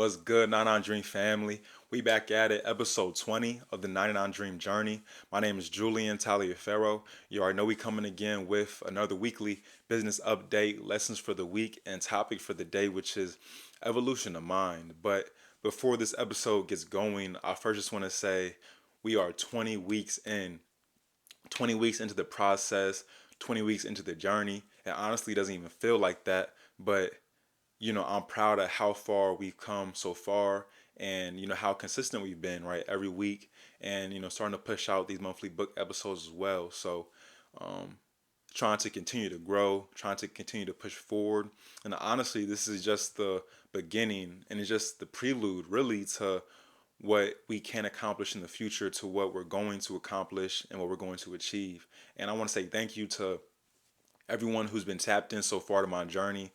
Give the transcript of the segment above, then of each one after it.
What's good, 99 Dream family? We back at it, episode 20 of the 99 Dream Journey. My name is Julian Taliaferro. You already know we coming again with another weekly business update, lessons for the week, and topic for the day, which is evolution of mind. But before this episode gets going, I first just want to say we are 20 weeks in, 20 weeks into the process, 20 weeks into the journey. It honestly doesn't even feel like that, but I'm proud of how far we've come so far and, how consistent we've been, right? Every week and, starting to push out these monthly book episodes as well. So, um, trying to continue to grow, trying to continue to push forward. And honestly, this is just the beginning and it's just the prelude, really, to what we can accomplish in the future, to what we're going to accomplish and what we're going to achieve. And I want to say thank you to everyone who's been tapped in so far to my journey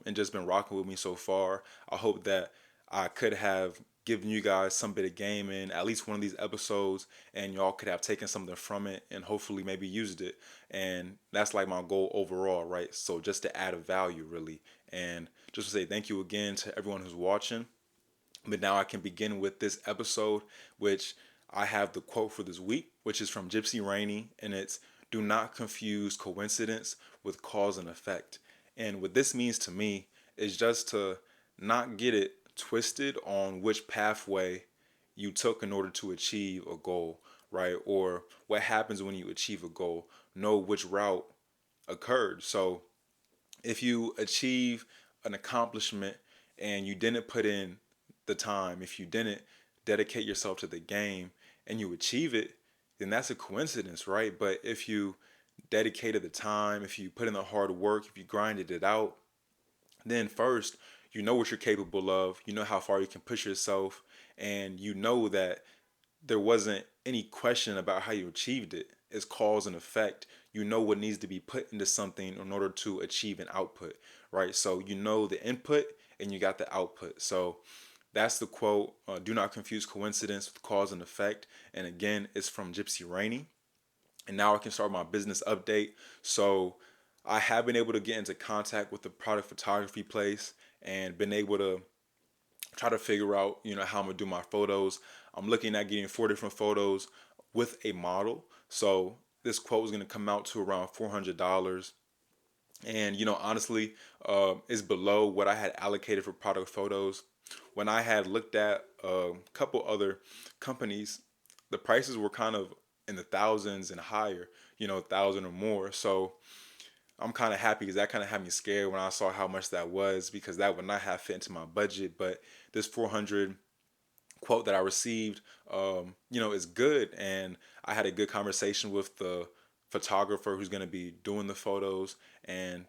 and just been rocking with me so far. I hope that I could have given you guys some bit of game in at least one of these episodes and y'all could have taken something from it and hopefully maybe used it. And that's like my goal overall, right? So just to add a value, really. And just to say thank you again to everyone who's watching. But now I can begin with this episode, which I have the quote for this week, which is from Gypsy Rainey, and it's "Do not confuse coincidence with cause and effect." And what this means to me is just to not get it twisted on which pathway you took in order to achieve a goal, right? Or what happens when you achieve a goal. Know which route occurred. So if you achieve an accomplishment and you didn't put in the time, if you didn't dedicate yourself to the game and you achieve it, then that's a coincidence, right? But if you dedicated the time, if you put in the hard work, if you grinded it out, then first, you know what you're capable of, you know how far you can push yourself, and you know that there wasn't any question about how you achieved it. It's cause and effect. You know what needs to be put into something in order to achieve an output, right? So you know the input and you got the output. So that's the quote. Do not confuse coincidence with cause and effect. And again, it's from Gypsy Rainey. And now I can start my business update. So I have been able to get into contact with the product photography place and been able to try to figure out, how I'm gonna do my photos. I'm looking at getting 4 different photos with a model. So this quote is gonna come out to around $400. And honestly, it's below what I had allocated for product photos. When I had looked at a couple other companies, the prices were kind of in the thousands and higher, 1,000 or more. So I'm kind of happy because that kind of had me scared when I saw how much that was, because that would not have fit into my budget. But this 400 quote that I received, is good. And I had a good conversation with the photographer who's going to be doing the photos, and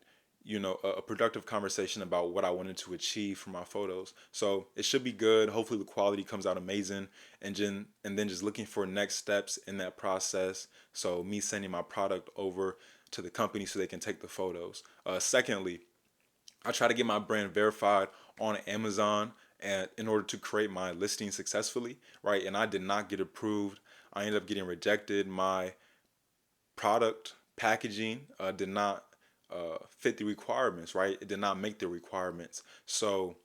a productive conversation about what I wanted to achieve for my photos. So it should be good. Hopefully the quality comes out amazing, and then just looking for next steps in that process. So me sending my product over to the company so they can take the photos. Secondly, I try to get my brand verified on Amazon and in order to create my listing successfully, right? And I did not get approved. I ended up getting rejected. My product packaging did not fit the requirements, right? It did not make the requirements. So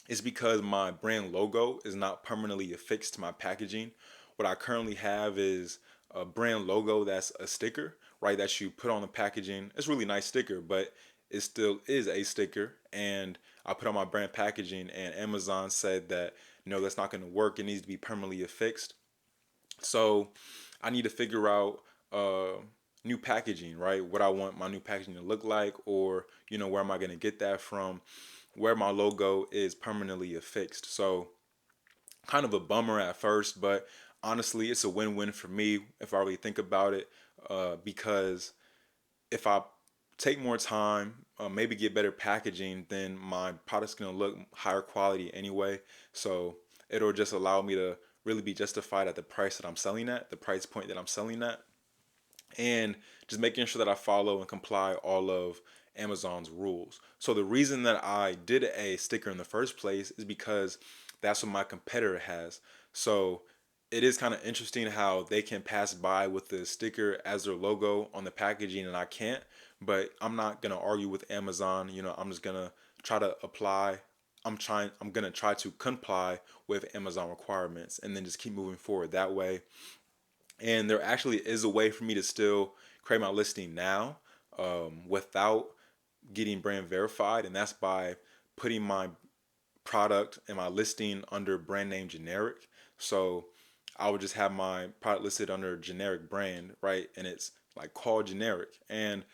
it's because my brand logo is not permanently affixed to my packaging. What I currently have is a brand logo that's a sticker, right? That you put on the packaging. It's a really nice sticker, but it still is a sticker. And I put on my brand packaging, and Amazon said that no, that's not going to work. It needs to be permanently affixed. So I need to figure out new packaging, right? What I want my new packaging to look like, or where am I going to get that from? Where my logo is permanently affixed. So kind of a bummer at first, but honestly, it's a win-win for me if I really think about it, because if I take more time, maybe get better packaging, then my product's gonna look higher quality anyway. So it'll just allow me to really be justified at the price that I'm selling at, the price point that I'm selling at, and just making sure that I follow and comply all of Amazon's rules. So the reason that I did a sticker in the first place is because that's what my competitor has. So it is kind of interesting how they can pass by with the sticker as their logo on the packaging and I can't. But I'm not gonna argue with Amazon. I'm just gonna try to apply I'm gonna try to comply with Amazon requirements and then just keep moving forward that way. And there actually is a way for me to still create my listing now, without getting brand verified, and that's by putting my product and my listing under brand name generic. So I would just have my product listed under generic brand, right? And it's like called generic. And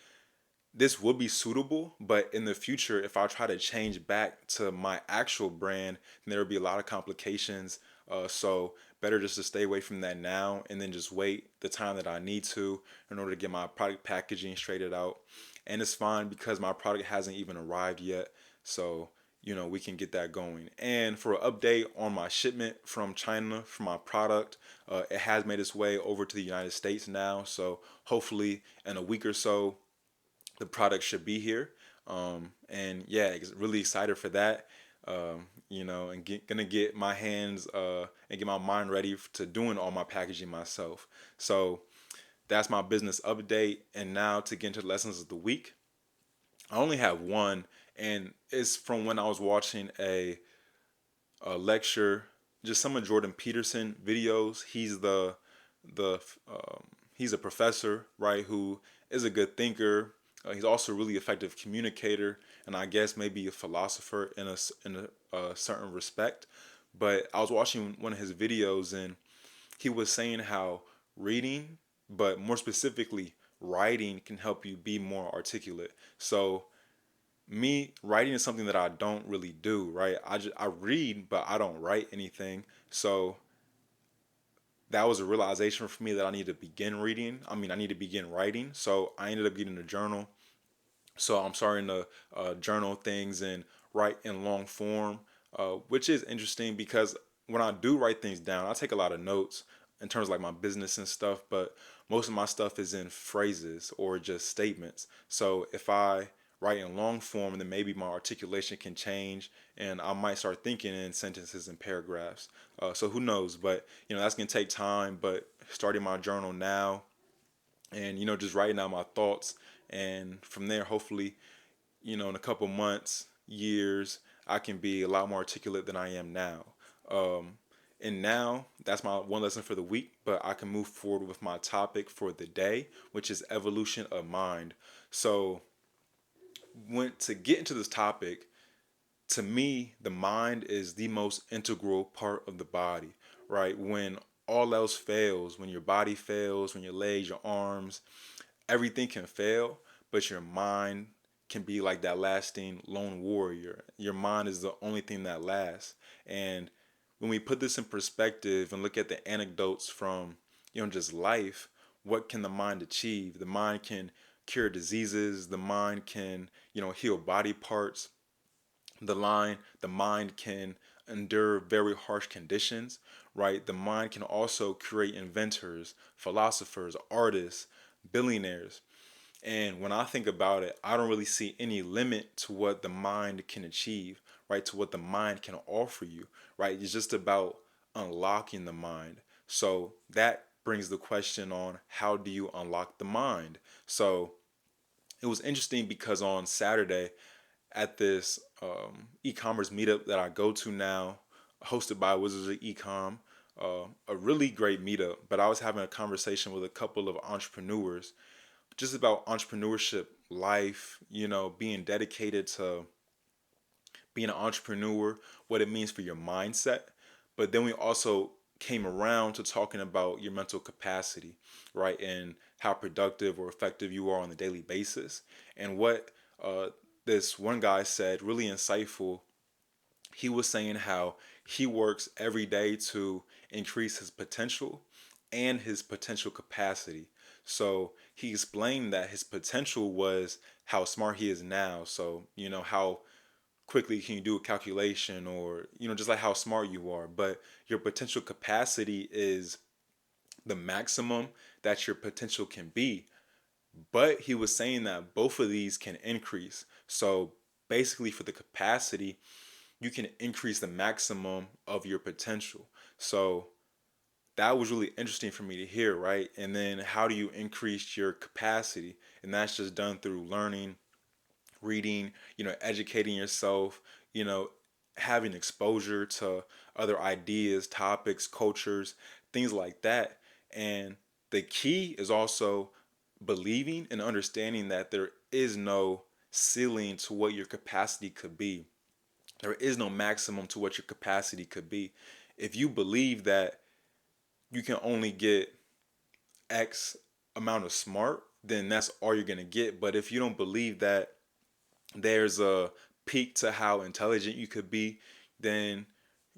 this would be suitable, but in the future, if I try to change back to my actual brand, then there would be a lot of complications. So better just to stay away from that now and then just wait the time that I need to in order to get my product packaging straightened out. And it's fine because my product hasn't even arrived yet. So, we can get that going. And for an update on my shipment from China for my product, it has made its way over to the United States now. So hopefully in a week or so, the product should be here. And yeah, really excited for that. And gonna get my hands and get my mind ready to doing all my packaging myself. So that's my business update. And now to get into the lessons of the week, I only have one, and it's from when I was watching a lecture, just some of Jordan Peterson videos. The um, he's a professor, right, who is a good thinker. He's also a really effective communicator, and I guess maybe a philosopher in a certain respect. But I was watching one of his videos, and he was saying how reading, but more specifically, writing can help you be more articulate. So me writing is something that I don't really do, right? I read, but I don't write anything. So that was a realization for me that I need to begin reading. I mean, I need to begin writing. So I ended up getting a journal. So I'm starting to journal things and write in long form, which is interesting because when I do write things down, I take a lot of notes in terms of like my business and stuff, but most of my stuff is in phrases or just statements. So if I write in long form, then maybe my articulation can change and I might start thinking in sentences and paragraphs. So who knows? But that's gonna take time. But starting my journal now and just writing out my thoughts, and from there hopefully in a couple months, years, I can be a lot more articulate than I am now. um, and now that's my one lesson for the week, but I can move forward with my topic for the day, which is evolution of mind. So when to get into this topic, to me, the mind is the most integral part of the body, right? When all else fails, when your body fails, when your legs, your arms, everything can fail, but your mind can be like that lasting lone warrior. Your mind is the only thing that lasts. And when we put this in perspective and look at the anecdotes from, just life, what can the mind achieve? The mind can cure diseases, the mind can, heal body parts, the mind can endure very harsh conditions, right? The mind can also create inventors, philosophers, artists, billionaires. And when I think about it, I don't really see any limit to what the mind can achieve, right? To what the mind can offer you, right? It's just about unlocking the mind. So that brings the question on how do you unlock the mind? So it was interesting because on Saturday at this e-commerce meetup that I go to now, hosted by Wizards of Ecom, a really great meetup. But I was having a conversation with a couple of entrepreneurs just about entrepreneurship, life, being dedicated to being an entrepreneur, what it means for your mindset. But then we also came around to talking about your mental capacity, right? And how productive or effective you are on a daily basis. And what this one guy said, really insightful, he was saying how he works every day to increase his potential and his potential capacity. So he explained that his potential was how smart he is now. So, how quickly can you do a calculation or, just like how smart you are. But your potential capacity is the maximum that your potential can be. But he was saying that both of these can increase. So basically, for the capacity, you can increase the maximum of your potential. So that was really interesting for me to hear, right? And then how do you increase your capacity? And that's just done through learning, reading, educating yourself, you know, having exposure to other ideas, topics, cultures, things like that. And the key is also believing and understanding that there is no ceiling to what your capacity could be. There is no maximum to what your capacity could be. If you believe that you can only get X amount of smart, then that's all you're going to get. But if you don't believe that there's a peak to how intelligent you could be, then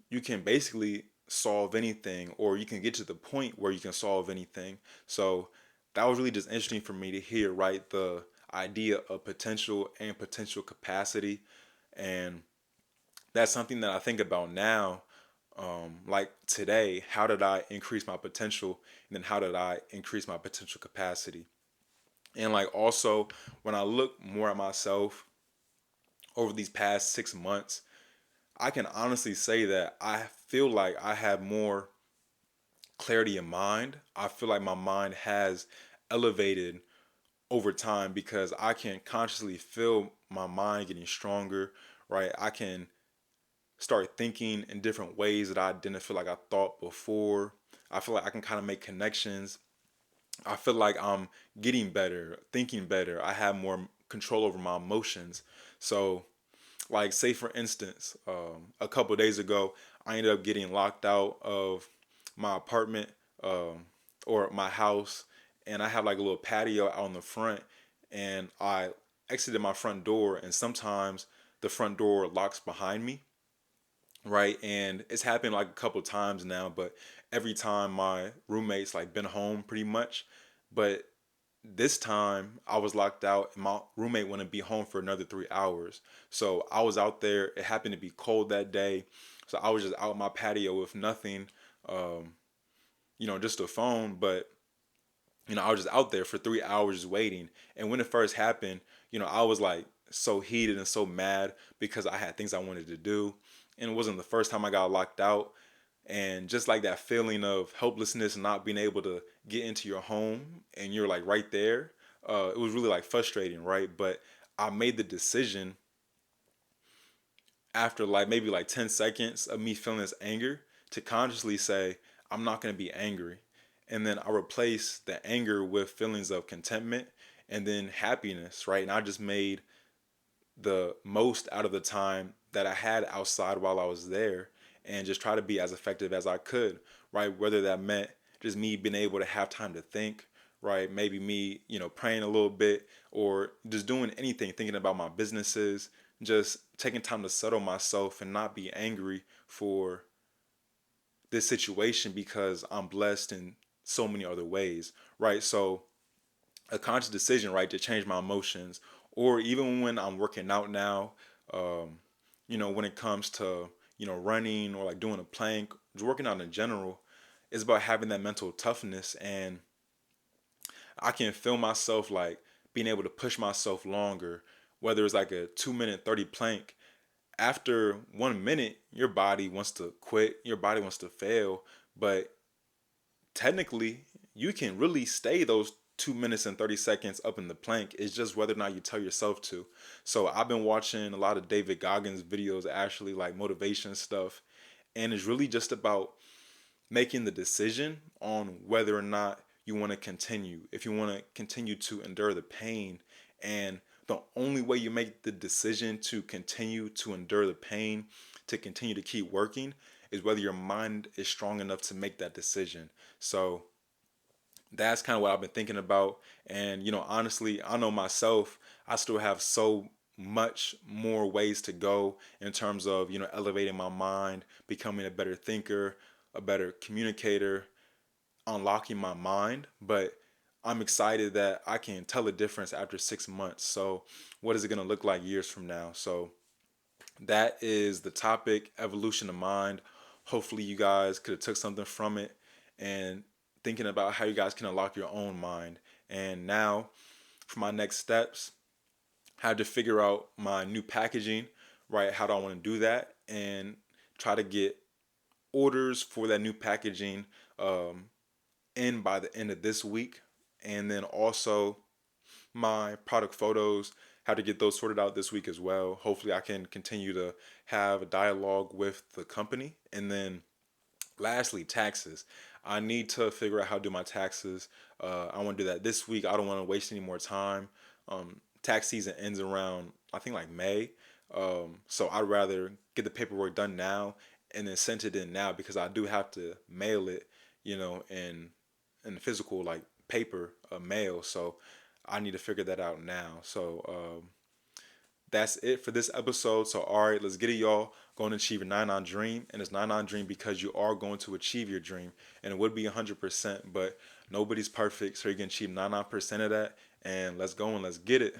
you can basically solve anything, or you can get to the point where you can solve anything. So that was really just interesting for me to hear, right? The idea of potential and potential capacity. And that's something that I think about now. Like today, how did I increase my potential? And then how did I increase my potential capacity? And like also, when I look more at myself over these past 6 months, I can honestly say that I feel like I have more clarity of mind. I feel like my mind has elevated over time because I can consciously feel my mind getting stronger, right? I can start thinking in different ways that I didn't feel like I thought before. I feel like I can kind of make connections. I feel like I'm getting better, thinking better. I have more control over my emotions. So, like, say for instance, a couple days ago, I ended up getting locked out of my apartment or my house, and I have like a little patio out in the front, and I exited my front door, and sometimes the front door locks behind me, right? And it's happened like a couple times now, but every time my roommates like been home pretty much. But this time I was locked out and my roommate wouldn't be home for another 3 hours. So I was out there. It happened to be cold that day. So I was just out on my patio with nothing, um, just a phone. But, I was just out there for 3 hours just waiting. And when it first happened, I was like so heated and so mad because I had things I wanted to do. And it wasn't the first time I got locked out. And just like that feeling of helplessness, not being able to get into your home and you're like right there, it was really like frustrating, right? But I made the decision after like maybe like 10 seconds of me feeling this anger to consciously say, I'm not going to be angry. And then I replaced the anger with feelings of contentment and then happiness, right? And I just made the most out of the time that I had outside while I was there and just try to be as effective as I could, right? Whether that meant just me being able to have time to think, right? Maybe me, praying a little bit or just doing anything, thinking about my businesses, just taking time to settle myself and not be angry for this situation because I'm blessed in so many other ways, right? So a conscious decision, right, to change my emotions, or even when I'm working out now, um, when it comes to running or like doing a plank, just working out in general, it's about having that mental toughness, and I can feel myself like being able to push myself longer, whether it's like a 2 minute 30 plank. After 1 minute, your body wants to quit, your body wants to fail, but technically you can really stay those 2 minutes and 30 seconds up in the plank. It's just whether or not you tell yourself to. So I've been watching a lot of David Goggins videos, actually like motivation stuff, and it's really just about making the decision on whether or not you want to continue, if you want to continue to endure the pain. And the only way you make the decision to continue to endure the pain, to continue to keep working, is whether your mind is strong enough to make that decision. So that's kind of what I've been thinking about. And, honestly, I know myself, I still have so much more ways to go in terms of, elevating my mind, becoming a better thinker, a better communicator, unlocking my mind. But I'm excited that I can tell a difference after 6 months. So, what is it going to look like years from now? So, that is the topic, evolution of mind. Hopefully you guys could have took something from it and thinking about how you guys can unlock your own mind. And now for my next steps, how to figure out my new packaging, right? How do I want to do that? And try to get orders for that new packaging um, in by the end of this week. And then also my product photos, have to get those sorted out this week as well. Hopefully, I can continue to have a dialogue with the company. And then lastly, taxes. I need to figure out how to do my taxes. I want to do that this week. I don't want to waste any more time. Tax season ends around, I think, like May. So I'd rather get the paperwork done now and then send it in now because I do have to mail it, in physical like paper mail. So I need to figure that out now. So that's it for this episode. So, all right, let's get it, y'all. Going to achieve your 99 dream. And it's 99 dream because you are going to achieve your dream. And it would be 100%, but nobody's perfect. So, you can achieve 99% of that. And let's go and let's get it.